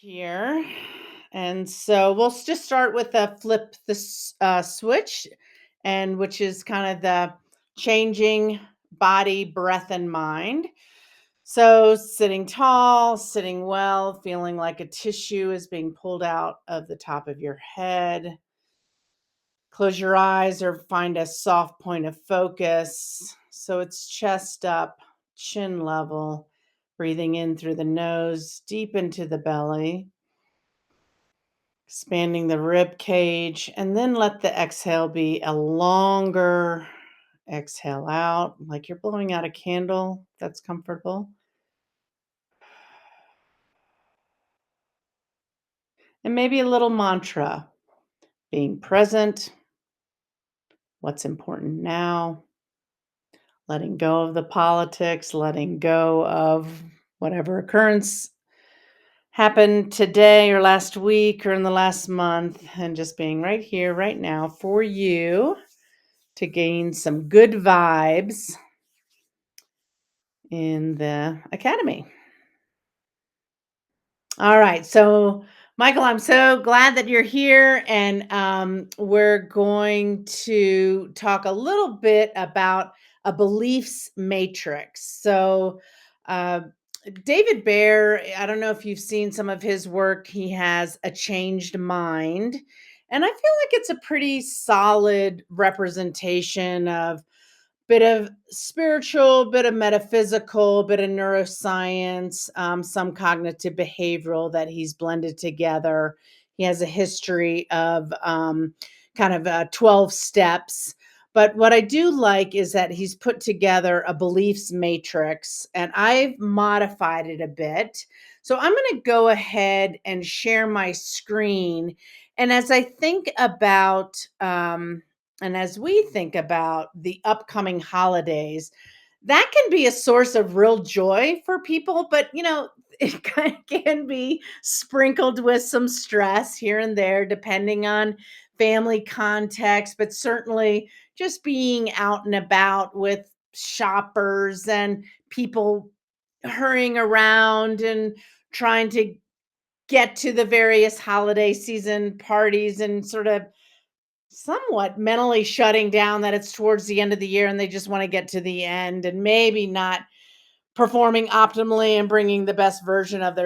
here. And so we'll just start with a flip the switch, and which is kind of the changing body, breath, and mind. So sitting tall, sitting well, feeling like a tissue is being pulled out of the top of your head. Close your eyes or find a soft point of focus. So it's chest up, chin level, breathing in through the nose, deep into the belly, expanding the rib cage, and then let the exhale be a longer exhale out, like you're blowing out a candle. That's comfortable. And maybe a little mantra, being present, what's important now, letting go of the politics, letting go of whatever occurrence happened today or last week or in the last month, and just being right here, right now for you to gain some good vibes in the academy. All right. So, Michael, I'm so glad that you're here. And we're going to talk a little bit about a beliefs matrix. So, uh, David Baer, I don't know if you've seen some of his work. He has A Changed Mind. And I feel like it's a pretty solid representation of bit of spiritual, bit of metaphysical, bit of neuroscience, some cognitive behavioral that he's blended together. He has a history of kind of 12 steps. But what I do like is that he's put together a beliefs matrix, and I've modified it a bit. So I'm going to go ahead and share my screen. And as I think about, and as we think about the upcoming holidays, that can be a source of real joy for people, but it can be sprinkled with some stress here and there, depending on family context, but certainly just being out and about with shoppers and people hurrying around and trying to get to the various holiday season parties and sort of somewhat mentally shutting down that it's towards the end of the year and they just want to get to the end and maybe not performing optimally and bringing the best version of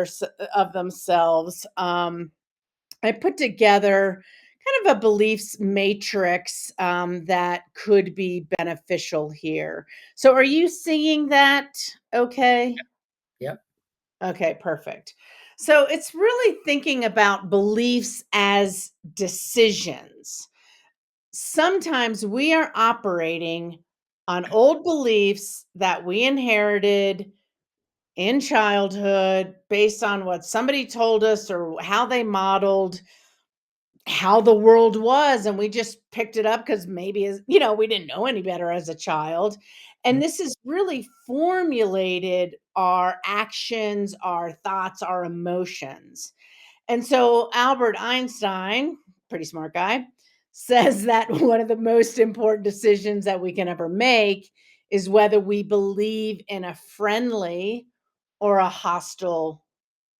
of themselves. I put together kind of a beliefs matrix that could be beneficial here. So are you seeing that? Okay. Yep. Okay, perfect. So it's really thinking about beliefs as decisions. Sometimes we are operating on old beliefs that we inherited in childhood based on what somebody told us or how they modeled how the world was, and we just picked it up because maybe we didn't know any better as a child. And Mm. this has really formulated our actions, our thoughts, our emotions. And so Albert Einstein, pretty smart guy, says that one of the most important decisions that we can ever make is whether we believe in a friendly or a hostile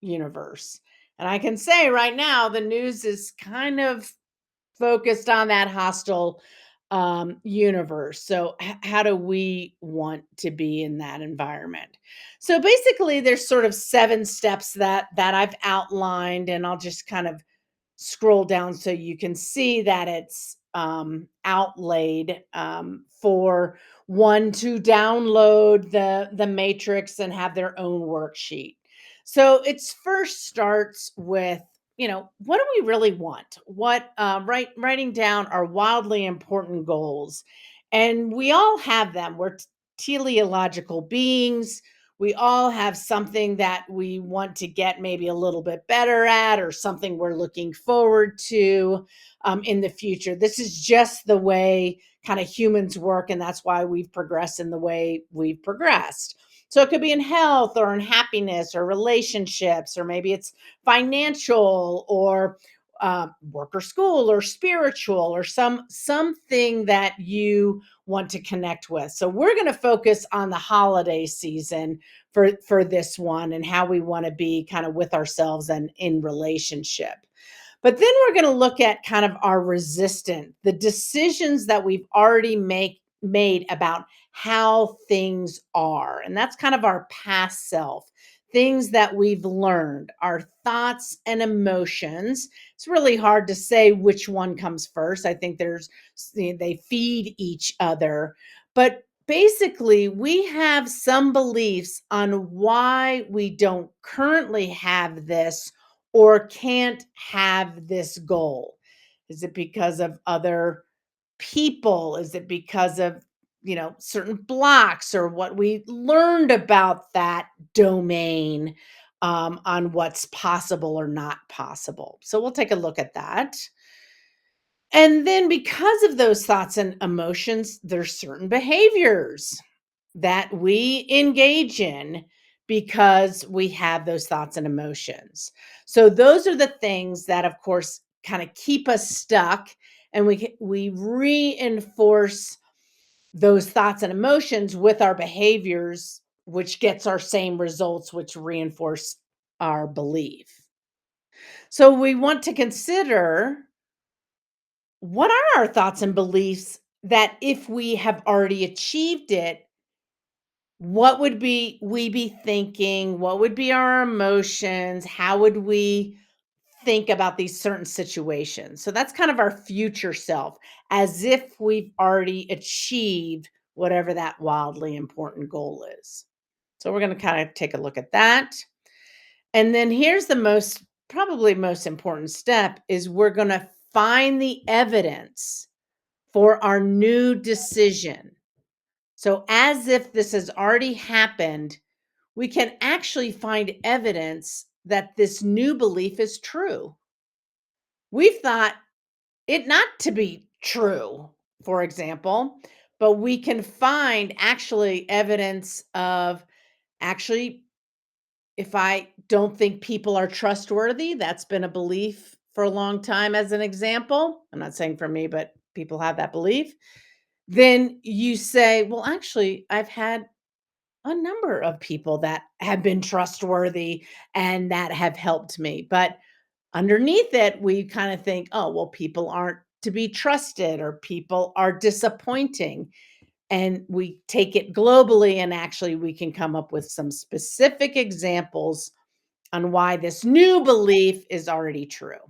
universe. And I can say right now, the news is kind of focused on that hostile universe. So, how do we want to be in that environment? So, basically, there's sort of 7 steps that I've outlined, and I'll just kind of scroll down so you can see that it's outlaid for one to download the matrix and have their own worksheet. So it's first starts with what do we really want? What writing down our wildly important goals, and we all have them. We're teleological beings. We all have something that we want to get maybe a little bit better at, or something we're looking forward to in the future. This is just the way kind of humans work, and that's why we've progressed in the way we've progressed. So it could be in health or in happiness or relationships, or maybe it's financial or work or school or spiritual or something that you want to connect with. So we're going to focus on the holiday season for this one and how we want to be kind of with ourselves and in relationship. But then we're going to look at kind of our resistant, the decisions that we've already made about how things are. And that's kind of our past self, things that we've learned, our thoughts and emotions. It's really hard to say which one comes first. I think they feed each other. But basically, we have some beliefs on why we don't currently have this or can't have this goal? Is it because of other people? Is it because of, certain blocks or what we learned about that domain on what's possible or not possible? So we'll take a look at that. And then because of those thoughts and emotions, there's certain behaviors that we engage in because we have those thoughts and emotions. So those are the things that of course kind of keep us stuck, and we reinforce those thoughts and emotions with our behaviors, which gets our same results, which reinforce our belief. So we want to consider, what are our thoughts and beliefs that if we have already achieved it, what would we be thinking? What would be our emotions? How would we think about these certain situations? So that's kind of our future self, as if we've already achieved whatever that wildly important goal is. So we're going to kind of take a look at that. And then here's the probably most important step, is we're going to find the evidence for our new decision. So, as if this has already happened, we can actually find evidence that this new belief is true. We've thought it not to be true, for example, but we can find actually evidence of, actually, if I don't think people are trustworthy, that's been a belief for a long time, as an example. I'm not saying for me, but people have that belief. Then you say, well, actually, I've had a number of people that have been trustworthy and that have helped me. But underneath it, we kind of think, oh, well, people aren't to be trusted or people are disappointing. And we take it globally, and actually, we can come up with some specific examples on why this new belief is already true.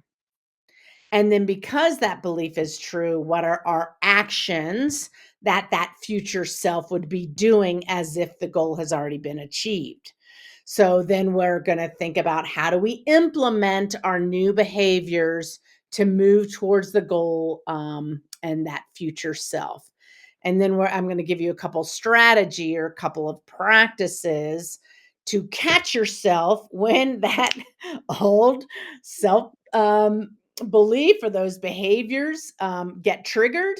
And then because that belief is true, what are our actions that that future self would be doing as if the goal has already been achieved? So then we're going to think about, how do we implement our new behaviors to move towards the goal, and that future self. And then I'm going to give you a couple strategy or a couple of practices to catch yourself when that old self belief or those behaviors get triggered,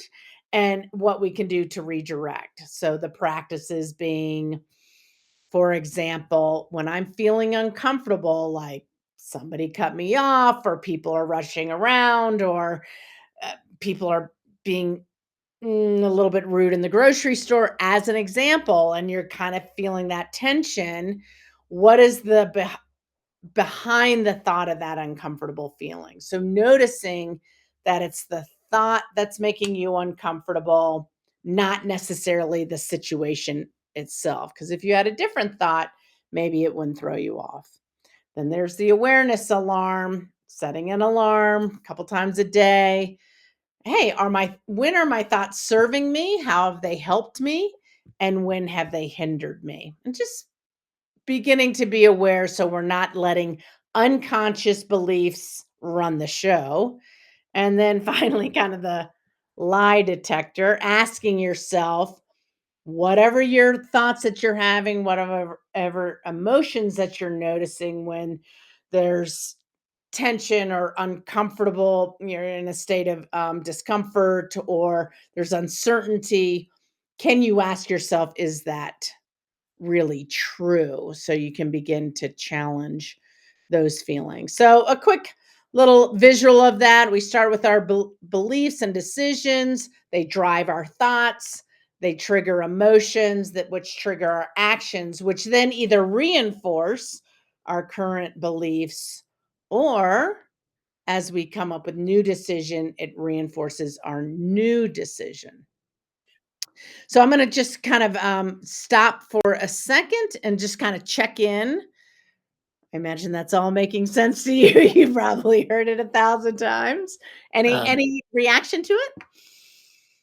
and what we can do to redirect. So the practices being, for example, when I'm feeling uncomfortable, like somebody cut me off, or people are rushing around, or people are being a little bit rude in the grocery store, as an example, and you're kind of feeling that tension, what is the behind the thought of that uncomfortable feeling? So noticing that it's the thought that's making you uncomfortable, not necessarily the situation itself. Because if you had a different thought, maybe it wouldn't throw you off. Then there's the awareness alarm, setting an alarm a couple times a day. Hey, when are my thoughts serving me? How have they helped me? And when have they hindered me? And just beginning to be aware, so we're not letting unconscious beliefs run the show. And then finally, kind of the lie detector, asking yourself, whatever your thoughts that you're having, whatever emotions that you're noticing when there's tension or uncomfortable, you're in a state of discomfort, or there's uncertainty, can you ask yourself, is that really true? So you can begin to challenge those feelings. So, a quick little visual of that: we start with our beliefs and decisions, they drive our thoughts. They trigger emotions that which trigger our actions, which then either reinforce our current beliefs, or as we come up with new decision, it reinforces our new decision. So I'm going to just kind of stop for a second and just kind of check in. I imagine that's all making sense to you. You probably heard it 1,000 times. Any Uh, any reaction to it?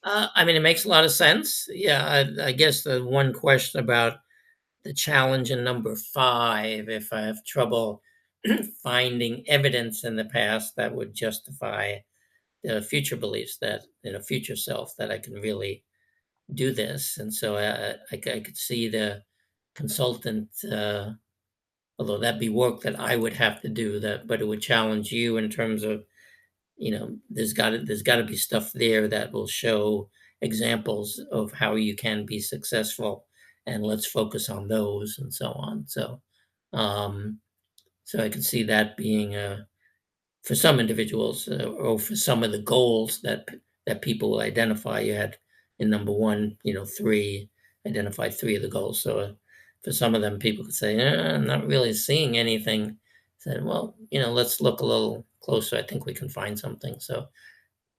I mean, it makes a lot of sense. Yeah, I guess the one question about the challenge in number 5, if I have trouble finding evidence in the past that would justify the future beliefs that in a future self that I can really do this. And so I could see the consultant, although that'd be work that I would have to do that, but it would challenge you in terms of, there's got to be stuff there that will show examples of how you can be successful, and let's focus on those and so on. Um, so I could see that being for some individuals, or for some of the goals that people will identify. You had in number one, 3 identify 3 of the goals. So for some of them, people could say, I'm not really seeing anything. Said, well, let's look a little closer. I think we can find something. So,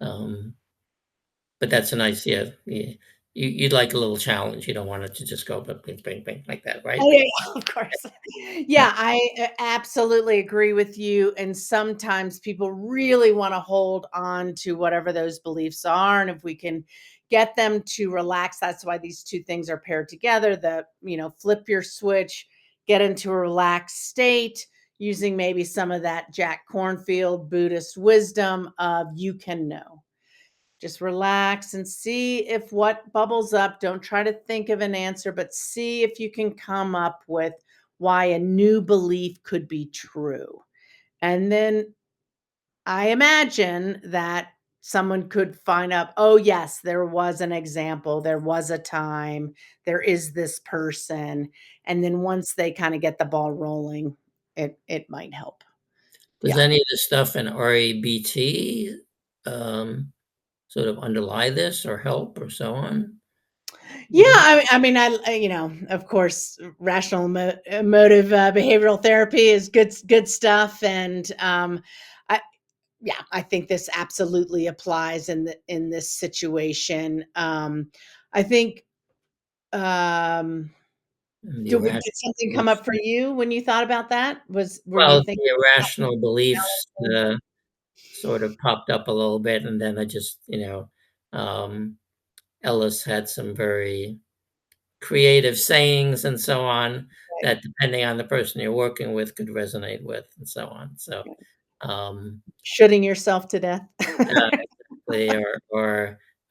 um, but that's a nice, yeah. You'd like a little challenge. You don't want it to just go bing, bing, bing like that, right? Oh, yeah, yeah, of course. Yeah, I absolutely agree with you. And sometimes people really want to hold on to whatever those beliefs are. And if we can get them to relax, that's why these two things are paired together. Flip your switch, get into a relaxed state using maybe some of that Jack Cornfield Buddhist wisdom of you can know. Just relax and see if what bubbles up. Don't try to think of an answer, but see if you can come up with why a new belief could be true. And then I imagine that someone could find up, oh, yes, there was an example, there was a time, there is this person. And then once they kind of get the ball rolling, it might help. Does Yeah. any of the stuff in RABT um, sort of underlie this or help or so on? Yeah, Yeah. I mean, of course, rational emotive behavioral therapy is good stuff, and I yeah, I think this absolutely applies in this situation. I think um, And the did irrational something come beliefs. up for you when you thought about that? Were you Well, thinking the about irrational beliefs something else? sort of popped up a little bit, and then I just, Ellis had some very creative sayings and so on that, depending on the person you're working with, could resonate with, and so on. So, um, Shooting yourself to death? exactly,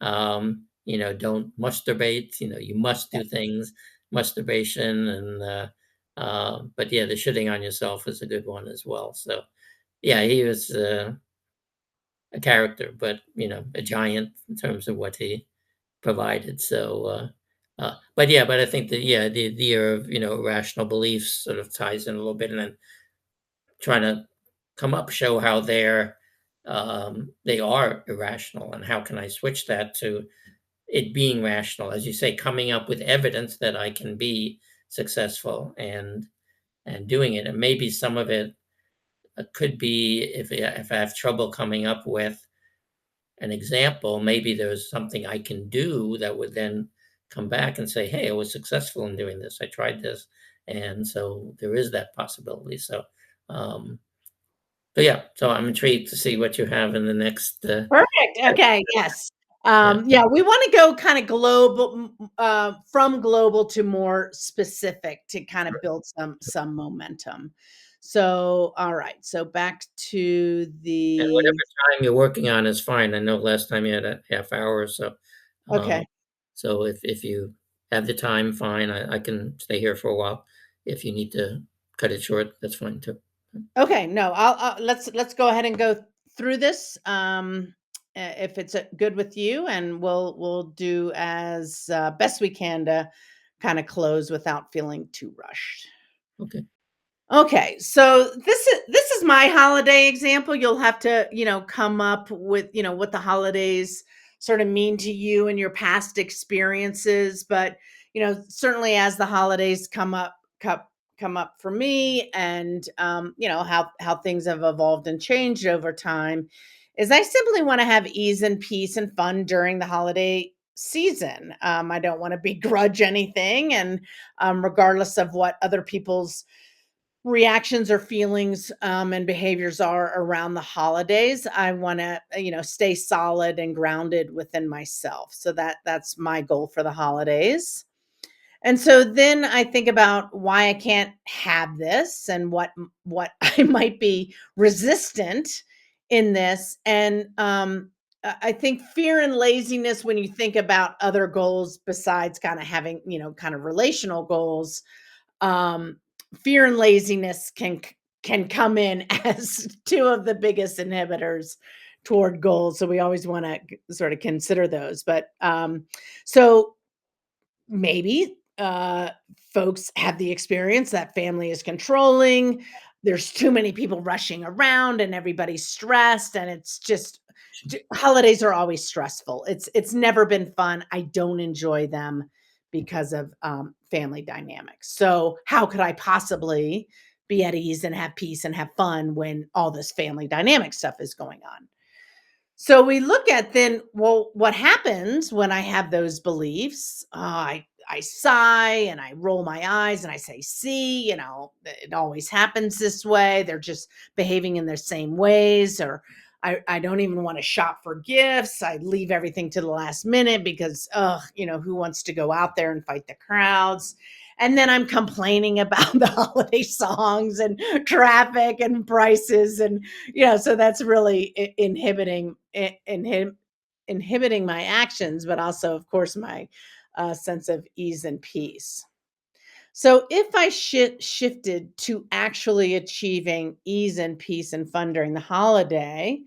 don't masturbate. You must do things, masturbation, and but yeah, the shitting on yourself is a good one as well. So yeah, he was a character, but a giant in terms of what he provided. So, but yeah, but I think that, yeah, the idea of rational beliefs sort of ties in a little bit, and then trying to show how they are irrational, and how can I switch that to it being rational, as you say, coming up with evidence that I can be successful and doing it, and maybe some of it could be, if I have trouble coming up with an example, maybe there's something I can do that would then come back and say, "Hey, I was successful in doing this. I tried this," and so there is that possibility. Um, so yeah, so I'm intrigued to see what you have in the next. Perfect. Okay. Yes. Yeah. Yeah, we want to go kind of global, from global to more specific to kind of build some momentum. So, all right. So back to And whatever the time you're working on is fine. I know last time you had a half hour or so. Um, okay. so if you have the time, fine. I can stay here for a while. If you need to cut it short, that's fine too. Okay. No, let's go ahead and go through this. If it's good with you, and we'll do as best we can to kind of close without feeling too rushed. Okay. Okay, so this is my holiday example. You'll have to, come up with, what the holidays sort of mean to you and your past experiences, but certainly as the holidays come up for me, and how things have evolved and changed over time, is I simply want to have ease and peace and fun during the holiday season. I don't want to begrudge anything, and regardless of what other people's reactions or feelings and behaviors are around the holidays, I want to stay solid and grounded within myself. So that's my goal for the holidays. And so then I think about why I can't have this, and what I might be resistant in this. And I think fear and laziness, when you think about other goals besides kind of having, kind of relational goals, um, fear and laziness can come in as two of the biggest inhibitors toward goals. So we always want to sort of consider those. But so maybe folks have the experience that family is controlling. There's too many people rushing around, and everybody's stressed, and it's just holidays are always stressful. It's never been fun. I don't enjoy them because of family dynamics. So how could I possibly be at ease and have peace and have fun when all this family dynamic stuff is going on? So we look at then, well, what happens when I have those beliefs? I sigh and I roll my eyes and I say, "See, it always happens this way. They're just behaving in their same ways." Or I don't even want to shop for gifts. I leave everything to the last minute because, who wants to go out there and fight the crowds? And then I'm complaining about the holiday songs and traffic and prices, and so that's really inhibiting my actions, but also, of course, my sense of ease and peace. So if I shifted to actually achieving ease and peace and fun during the holiday,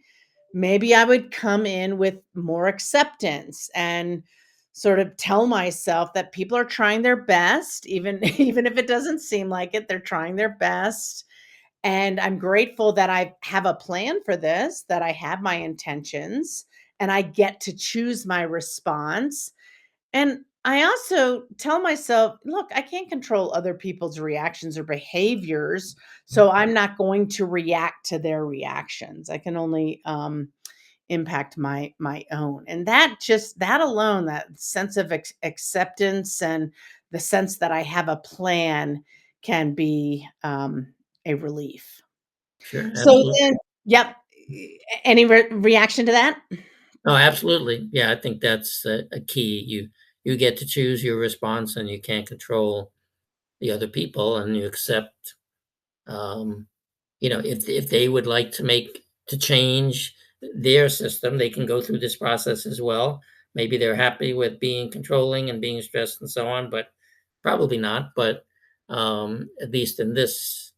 maybe I would come in with more acceptance and sort of tell myself that people are trying their best, even even if it doesn't seem like it, they're trying their best. And I'm grateful that I have a plan for this, that I have my intentions, and I get to choose my response. And I also tell myself, look, I can't control other people's reactions or behaviors, so I'm not going to react to their reactions. I can only impact my own. And that alone, that sense of acceptance and the sense that I have a plan, can be a relief. Sure, So absolutely. then, yep. Any reaction to that? Oh, absolutely. Yeah, I think that's a key. You get to choose your response, and you can't control the other people, and you accept. Um, if they would like to change their system, they can go through this process as well. Maybe they're happy with being controlling and being stressed and so on, but probably not. But at least in this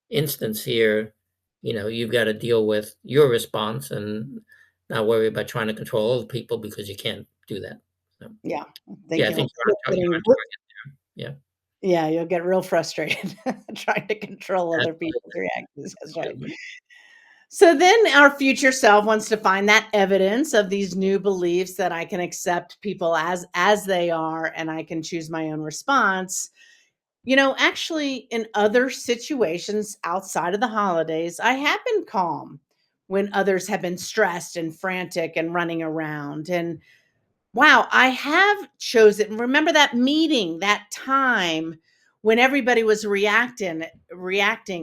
instance here, you've got to deal with your response and not worry about trying to control other people because you can't do that. So, Yeah, I yeah, think I think you're on getting target there. Yeah, yeah, you'll get real frustrated trying to control other people's absolutely, reactions. That's right. absolutely. So then our future self wants to find that evidence of these new beliefs, that I can accept people as they are, and I can choose my own response. Actually, in other situations outside of the holidays, I have been calm when others have been stressed and frantic and running around. And wow, I have chosen, remember that meeting, that time when everybody was reacting,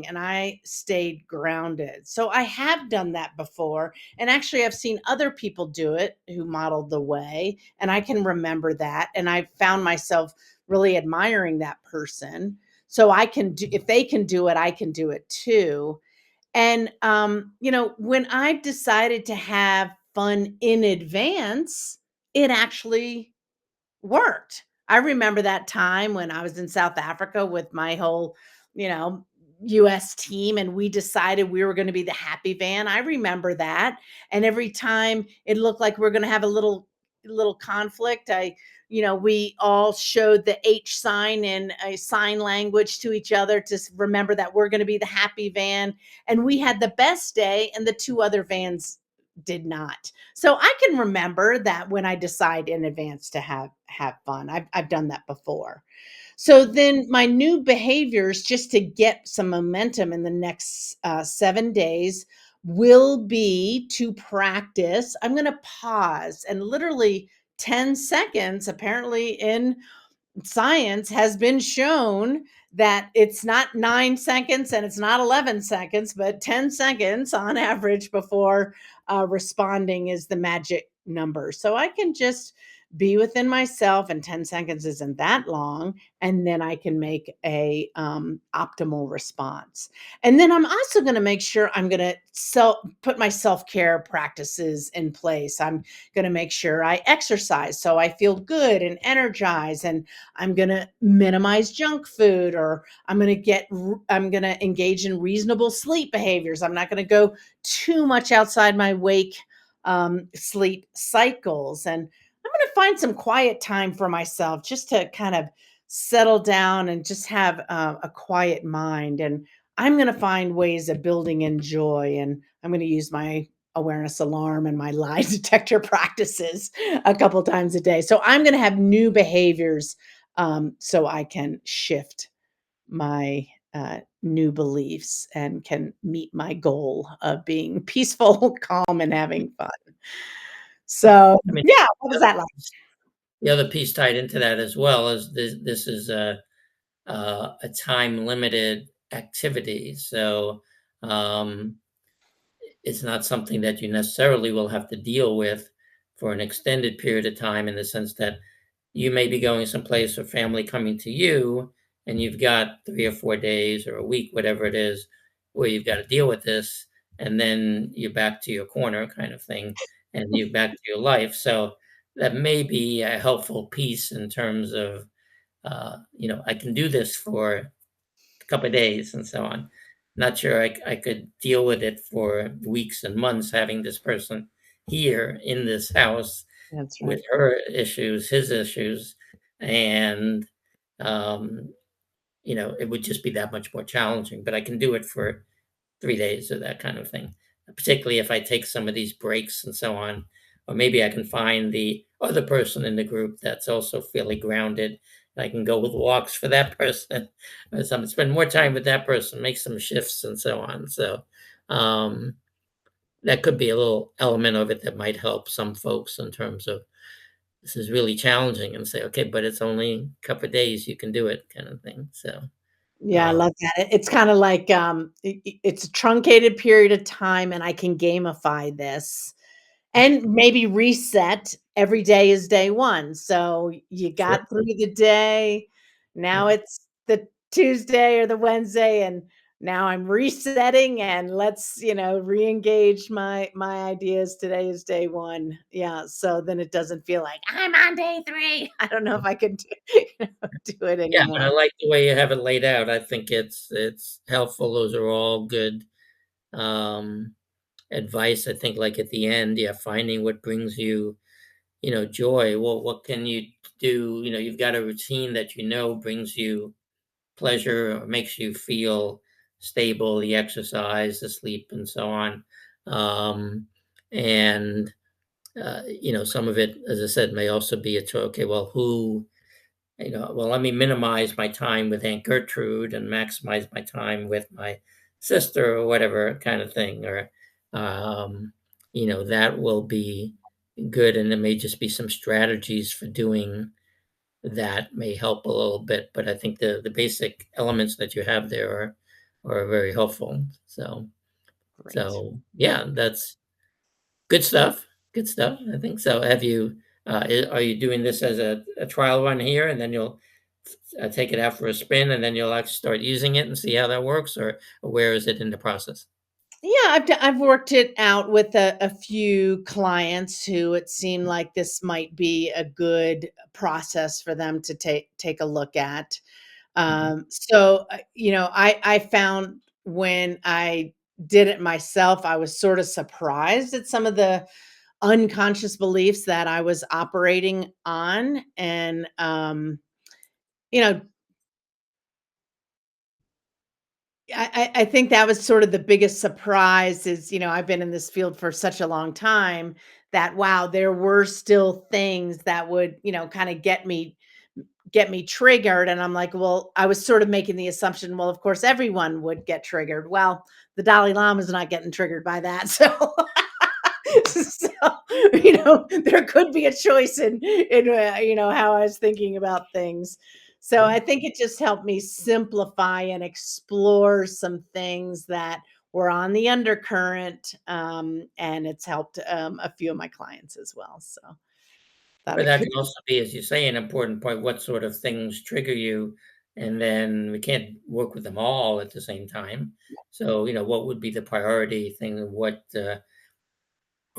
and I stayed grounded. So I have done that before, and actually I've seen other people do it who modeled the way, and I can remember that, and I found myself really admiring that person. So I can do, if they can do it, I can do it too. And when I've decided to have fun in advance, it actually worked. I remember that time when I was in South Africa with my whole, you know, US team, and we decided we were going to be the happy van. I remember that. And every time it looked like we are going to have a little conflict, we all showed the H sign in a sign language to each other to remember that we're going to be the happy van. And we had the best day, and the two other vans did not. So I can remember that when I decide in advance to have fun. I've done that before. So then my new behaviors, just to get some momentum in the next 7 days, will be to practice. I'm going to pause and literally 10 seconds, apparently in science has been shown that it's not 9 seconds and it's not 11 seconds, but 10 seconds on average before responding is the magic number. So I can just be within myself, and 10 seconds isn't that long. And then I can make a optimal response. And then I'm also going to make sure I'm going to put my self-care practices in place. I'm going to make sure I exercise so I feel good and energized, and I'm going to minimize junk food, or I'm going to engage in reasonable sleep behaviors. I'm not going to go too much outside my wake sleep cycles. And I'm going to find some quiet time for myself just to kind of settle down and just have a quiet mind. And I'm going to find ways of building in joy. And I'm going to use my awareness alarm and my lie detector practices a couple times a day. So I'm going to have new behaviors so I can shift my new beliefs and can meet my goal of being peaceful, calm, and having fun. So, I mean, yeah, what was the that like? the other piece tied into that as well is this is a time limited activity. So um, it's not something that you necessarily will have to deal with for an extended period of time, in the sense that you may be going someplace or family coming to you, and you've got 3 or 4 days or a week, whatever it is, where you've got to deal with this, and then you're back to your corner kind of thing, and you're back to your life. So that may be a helpful piece in terms of, I can do this for a couple of days and so on. Not sure I could deal with it for weeks and months, having this person here in this house That's with right. her issues, his issues, and um, it would just be that much more challenging. But I can do it for 3 days or that kind of thing. Particularly if I take some of these breaks and so on, or maybe I can find the other person in the group that's also fairly grounded. I can go with walks for that person, or some spend more time with that person, make some shifts and so on. So um, that could be a little element of it that might help some folks in terms of, this is really challenging, and say, okay, but it's only a couple of days, you can do it, kind of thing. So, Yeah, I um, love that. It's kind of like it's a truncated period of time, and I can gamify this and maybe reset. Every day is day one. So you sure. got through the day. Now Yeah. it's the Tuesday or the Wednesday, and now I'm resetting, and let's, re-engage my ideas. Today is day one. Yeah. So then it doesn't feel like I'm on day three. I don't know if I could do it Yeah, but I anymore. like the way you have it laid out. I think it's helpful. Those are all good um, advice. I think, like at the end, yeah, finding what brings you, joy. Well, what can you do? You've got a routine that brings you pleasure or makes you feel stable, the exercise, the sleep, and so on. Um, and some of it, as I said, may also be a choice. Okay, well, let me minimize my time with Aunt Gertrude and maximize my time with my sister, or whatever kind of thing. Or, um, that will be good. And there may just be some strategies for doing that may help a little bit. But I think the basic elements that you have there are very helpful. So, Great. yeah, that's good stuff. Good stuff. I think so. Are you doing this as a trial run here, and then you'll take it out for a spin, and then you'll actually start using it and see how that works, or where is it in the process? Yeah, I've worked it out with a few clients who it seemed like this might be a good process for them to take a look at. Mhm. So I found when I did it myself, I was sort of surprised at some of the unconscious beliefs that I was operating on, and you know I think that was sort of the biggest surprise is, I've been in this field for such a long time that, wow, there were still things that would, kinda get me triggered, and I'm like, well, I was sort of making the assumption, well, of course, everyone would get triggered. Well, the Dalai Lama is not getting triggered by that, so so, there could be a choice in how I was thinking about things. So I think it just helped me simplify and explore some things that were on the undercurrent, and it's helped, a few of my clients as well, so thought But it that could can also be, as you say, an important point, what sort of things trigger you, and then we can't work with them all at the same time. So, what would be the priority thing? What are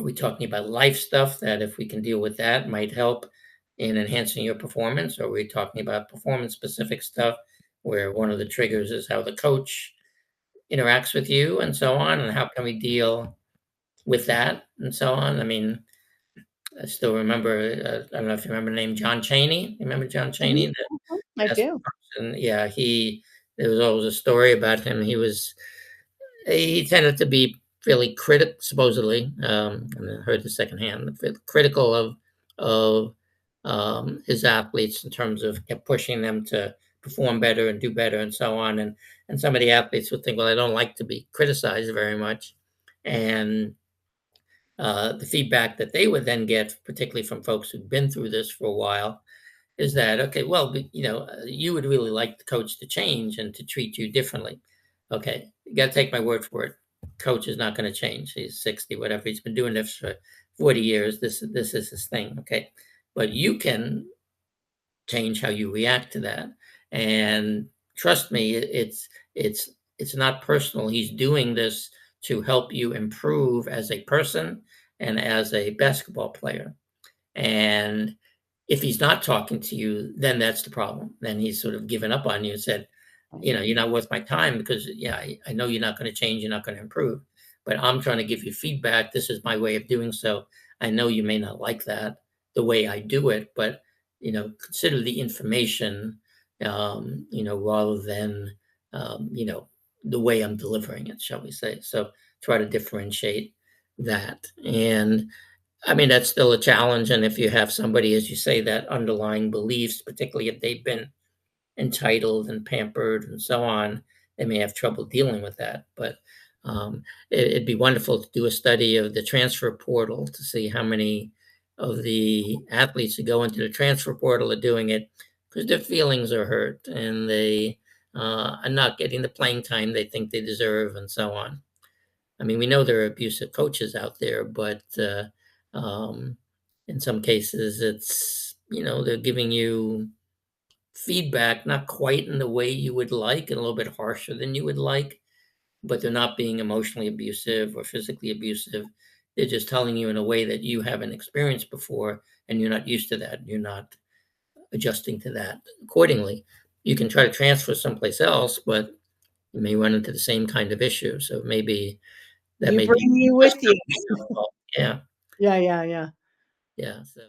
we talking about life stuff that if we can deal with that might help in enhancing your performance? Or are we talking about performance specific stuff where one of the triggers is how the coach interacts with you and so on? And how can we deal with that and so on? I mean, I still remember, I don't know if you remember the name John Chaney. You remember John Mhm, Chaney, the mhm, I best do. person? Yeah, there was always a story about him. He tended to be fairly supposedly, and I heard this secondhand, critical of his athletes in terms of kept pushing them to perform better and do better and so on. And some of the athletes would think, well, I don't like to be criticized very much. And the feedback that they would then get, particularly from folks who've been through this for a while, is that okay? Well, you would really like the coach to change and to treat you differently. Okay, you got to take my word for it. Coach is not going to change. He's 60, whatever. He's been doing this for 40 years. This is his thing. Okay, but you can change how you react to that. And trust me, it's not personal. He's doing this to help you improve as a person and as a basketball player. And if he's not talking to you, then that's the problem. Then he's sort of given up on you and said, you're not worth my time because, yeah, I know you're not going to change, you're not going to improve, but I'm trying to give you feedback. This is my way of doing so. I know you may not like that the way I do it, but, consider the information, rather than, the way I'm delivering it, shall we say. So try to differentiate that. And I mean, that's still a challenge, and if you have somebody, as you say, that underlying beliefs, particularly if they've been entitled and pampered and so on, they may have trouble dealing with that. But it'd be wonderful to do a study of the transfer portal to see how many of the athletes who go into the transfer portal are doing it because their feelings are hurt and they are not getting the playing time they think they deserve and so on. I mean, we know there are abusive coaches out there, but in some cases, it's they're giving you feedback not quite in the way you would like, and a little bit harsher than you would like, but they're not being emotionally abusive or physically abusive. They're just telling you in a way that you haven't experienced before, and you're not used to that. You're not adjusting to that accordingly. You can try to transfer someplace else, but you may run into the same kind of issue. So maybe that You may be bring you just with you. something as well. Yeah, Yeah, yeah, yeah. yeah, so